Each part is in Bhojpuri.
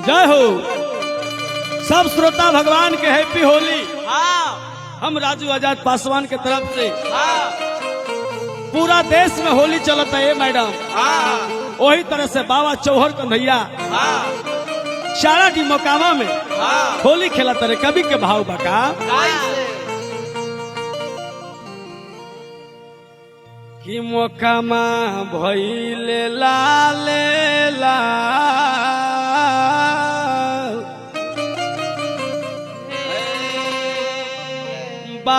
जय हो सब श्रोता भगवान के हैप्पी होली। हम राजू आजाद पासवान के तरफ से पूरा देश में होली चलता है मैडम। वही तरह से बाबा चौहर कन्हैया शारा की मोकामा में होली खेला तरे कभी के भाव बका कि मोकामा भइले लाले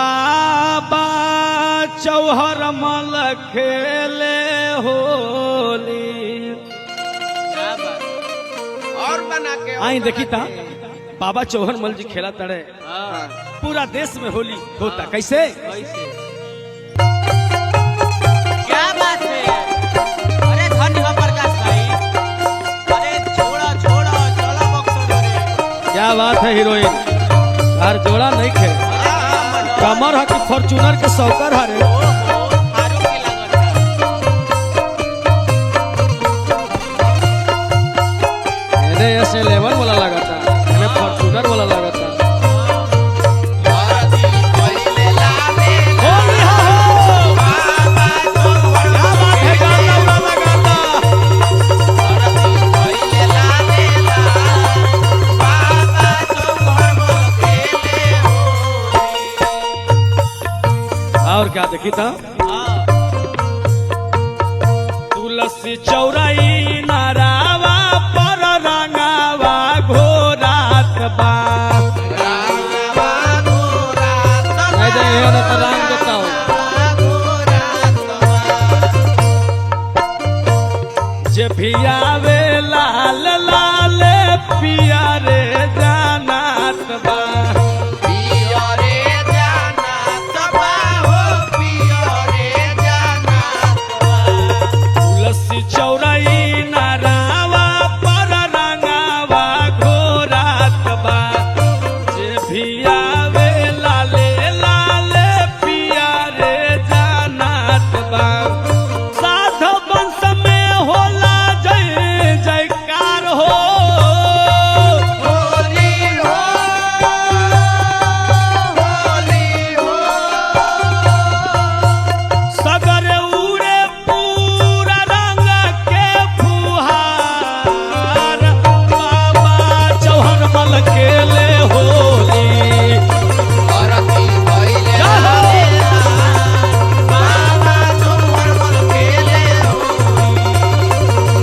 बाबा चौहर मल खेले होली और बना के आई देखी था बाबा चौहर मल जी खेला तड़े पूरा देश में होली होता कैसे क्या बात है। अरे धन्य हो प्रकाश भाई। अरे छोड़ा छोड़ा चला बक्सर। क्या बात है हीरोइन हर जोड़ा नहीं खेले कमर है कि फॉर्चूनर के सौकर हरे ऐसे लेवल वाला लगा था हमें फॉर्चूनर वाला लगा था। और क्या देखी था तुलसी चौराई नारावा पर रंगावा घोरात बा रंग देता हूँ जे भी आवे लाल लाल पिया रे जानात बा चौराई नारावा पर रंगावा घोरात बा जे भी आवे लाले लाले पिया रे जानात बा साध वंश में होला जय जयकार हो होली हो होली हो सगर उड़े खेले होली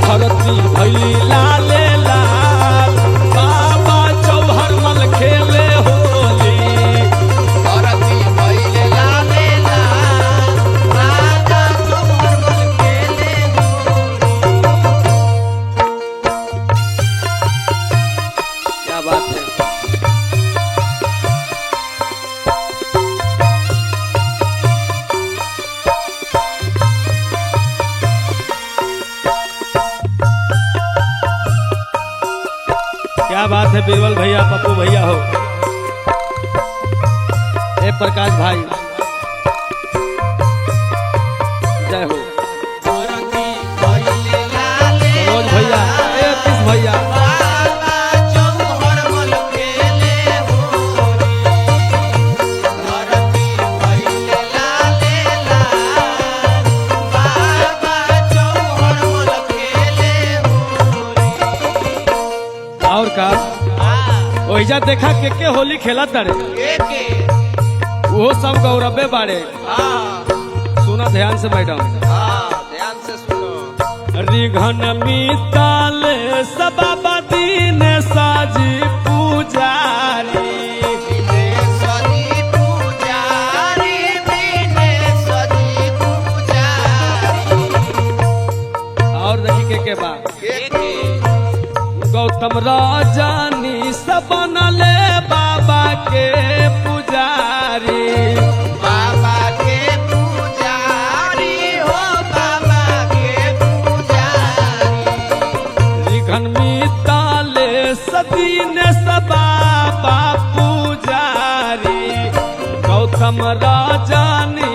धरती भैली लाले लाल बाबा चौहर मल खेले होली क्या बात है। क्या बात है बीरबल भैया पप्पू भैया हो ए प्रकाश भाई जय हो मनोज भैया ए तीस भैया और का ओहिजा देखा के होली खेला तड़े वो सब गौरवे बाड़े सुना ध्यान से मैडम ध्यान से सुनो। रिघन मिताल सबा दीन साजी पुजारी और देखी के बाद गौतम राजानी सब बनले बाबा के पुजारी बाबा के पुजारी हो बाबा के पुजारी रिघन मिताले सदीन सबा पुजारी गौतम राजानी